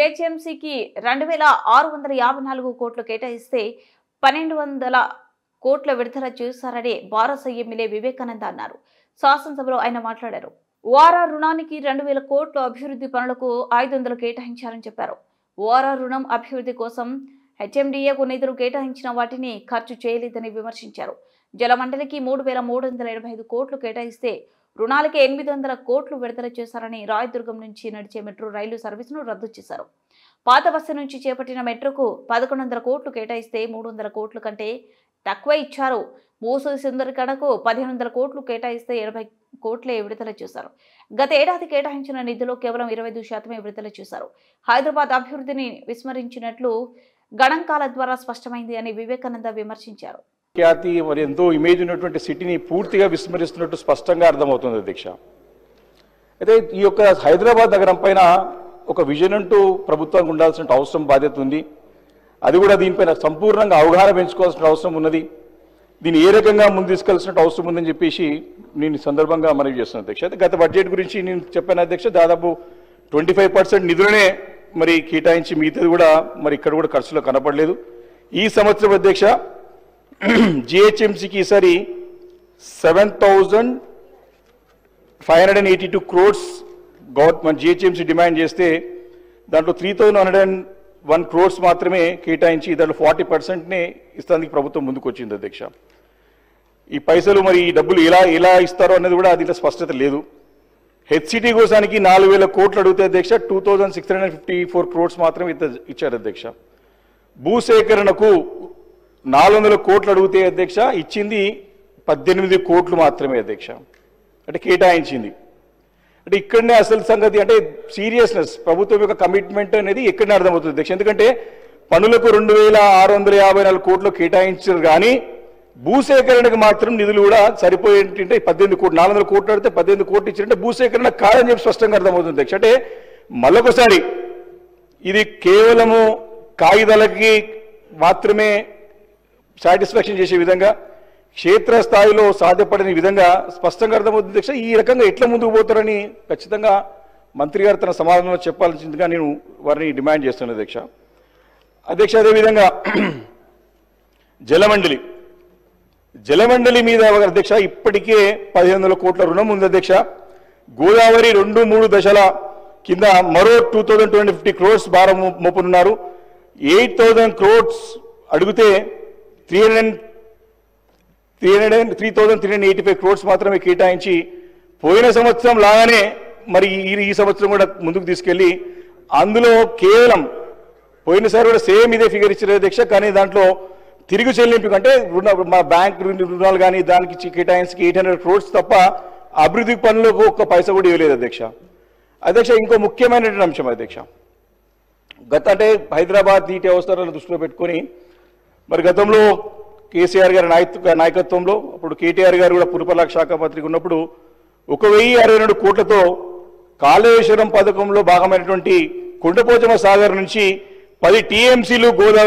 జీహెచ్ఎంసీకి 2654 కోట్లు కేటాయిస్తే 1200 కోట్ల విడుదల చేశారని బారస ఎమ్మెల్యే వివేకానంద అన్నారు. శాసనసభలో ఆయన మాట్లాడారు. ఓఆర్ఆర్ రుణానికి 2000 కోట్ల అభివృద్ధి పనులకు 500 కేటాయించారని చెప్పారు. ఓఆర్ఆర్ రుణం అభివృద్ధి కోసం హెచ్ఎండిఏకు నిధులు కేటాయించిన వాటిని ఖర్చు చేయలేదని విమర్శించారు. జలమండలికి 3385 కోట్లు కేటాయిస్తే రుణాలకి 800 కోట్లు విడుదల చేశారని, రాయదుర్గం నుంచి నడిచే మెట్రో రైలు సర్వీసును రద్దు చేశారు. పాత బస్సు నుంచి చేపట్టిన మెట్రోకు 1100 కోట్లు కేటాయిస్తే 300 కోట్ల కంటే తక్కువ ఇచ్చారు. మూసీ సుందరీకరణకు 1500 కోట్లు కేటాయిస్తే 80 కోట్లే విడుదల చేశారు. గత ఏడాది కేటాయించిన నిధులు కేవలం 25% విడుదల చేశారు. హైదరాబాద్ అభివృద్ధిని విస్మరించినట్లు గణాంకాల ద్వారా స్పష్టమైంది అని వివేకానంద విమర్శించారు. ఖ్యాతి మరి ఎంతో ఇమేజ్ ఉన్నటువంటి సిటీని పూర్తిగా విస్మరిస్తున్నట్టు స్పష్టంగా అర్థమవుతుంది అధ్యక్ష. అయితే ఈ యొక్క హైదరాబాద్ నగరం పైన ఒక విజన్ అంటూ ప్రభుత్వానికి ఉండాల్సిన అవసరం, బాధ్యత ఉంది. అది కూడా దీనిపైన సంపూర్ణంగా అవగాహన పెంచుకోవాల్సిన అవసరం ఉన్నది. దీన్ని ఏ రకంగా ముందు తీసుకెళ్లాల్సిన అవసరం ఉందని చెప్పేసి నేను సందర్భంగా మనవి చేస్తున్నాను అధ్యక్ష. అయితే గత బడ్జెట్ గురించి నేను చెప్పాను అధ్యక్ష, దాదాపు 25% నిధులనే మరి కేటాయించి మిగతాది కూడా మరి ఇక్కడ కూడా ఖర్చులో కనపడలేదు. ఈ సంవత్సరం అధ్యక్ష జిహెచ్ఎంసీకి ఈసారి 7582 క్రోడ్స్ గవర్నమెంట్ జిహెచ్ఎంసీ డిమాండ్ చేస్తే దాంట్లో 3101 క్రోడ్స్ మాత్రమే కేటాయించి దాంట్లో 40%నే ఇస్తానికి ప్రభుత్వం ముందుకు వచ్చింది అధ్యక్ష. ఈ పైసలు మరి ఈ డబ్బులు ఎలా ఇస్తారో అనేది కూడా దీంట్లో స్పష్టత లేదు. హెచ్సిటీ కోసానికి 4000 కోట్లు అడిగితే అధ్యక్ష 2654 క్రోడ్స్ మాత్రమే ఇచ్చారు అధ్యక్ష. భూసేకరణకు 400 కోట్లు అడిగితే అధ్యక్ష ఇచ్చింది 18 కోట్లు మాత్రమే అధ్యక్ష, అంటే కేటాయించింది. అంటే ఇక్కడనే అసలు సంగతి అంటే సీరియస్నెస్ ప్రభుత్వం యొక్క కమిట్మెంట్ అనేది ఇక్కడనే అర్థమవుతుంది అధ్యక్ష. ఎందుకంటే పనులకు 2654 కోట్లు కేటాయించారు కానీ భూసేకరణకు మాత్రం నిధులు కూడా సరిపోయేంటే 18 కోట్లు, 400 కోట్లు అడితే 18 కోట్లు ఇచ్చారంటే భూసేకరణ కాదని చెప్పి స్పష్టంగా అర్థమవుతుంది అధ్యక్ష. అంటే మళ్ళొకసారి ఇది కేవలము కాగితాలకి మాత్రమే సాటిస్ఫాక్షన్ చేసే విధంగా, క్షేత్రస్థాయిలో సాధ్యపడని విధంగా స్పష్టంగా అర్థమవుతుంది అధ్యక్ష. ఈ రకంగా ఎట్లా ముందుకు పోతారని ఖచ్చితంగా మంత్రి గారు తన సమాధానంలో చెప్పాల్సిందిగా నేను వారిని డిమాండ్ చేస్తున్నాను అధ్యక్ష. అదేవిధంగా జలమండలి మీద అధ్యక్ష ఇప్పటికే 1500 కోట్ల రుణం ఉంది అధ్యక్ష. గోదావరి 2-3 దశల కింద మరో 2250 క్రోడ్స్ భారం మోపనున్నారు. 8000 క్రోడ్స్ అడిగితే 3385 క్రోడ్స్ మాత్రమే కేటాయించి పోయిన సంవత్సరం లాగానే మరి ఈ సంవత్సరం కూడా ముందుకు తీసుకెళ్లి అందులో కేవలం పోయినసారి కూడా సేమ్ ఇదే ఫిగర్ ఇచ్చారు అధ్యక్ష. కానీ దాంట్లో తిరిగి చెల్లింపు అంటే మా బ్యాంక్ రుణాలు కానీ దానికి కేటాయించి 800 క్రోడ్స్ తప్ప అభివృద్ధి పనులకు ఒక్క పైసా కూడా ఇవ్వలేదు అధ్యక్ష. ఇంకో ముఖ్యమైనటువంటి అంశం అధ్యక్ష, గత అంటే హైదరాబాద్ నీటి అవసరాలను దృష్టిలో పెట్టుకొని మరి గతంలో కేసీఆర్ గారి నాయకత్వంలో అప్పుడు కేటీఆర్ గారు కూడా పురపాలక శాఖ మంత్రిగా ఉన్నప్పుడు 1062 కోట్లతో కాళేశ్వరం పథకంలో భాగమైనటువంటి కొండపోచమ్మ సాగర్ నుంచి 10 టీఎంసీలు గోదావరి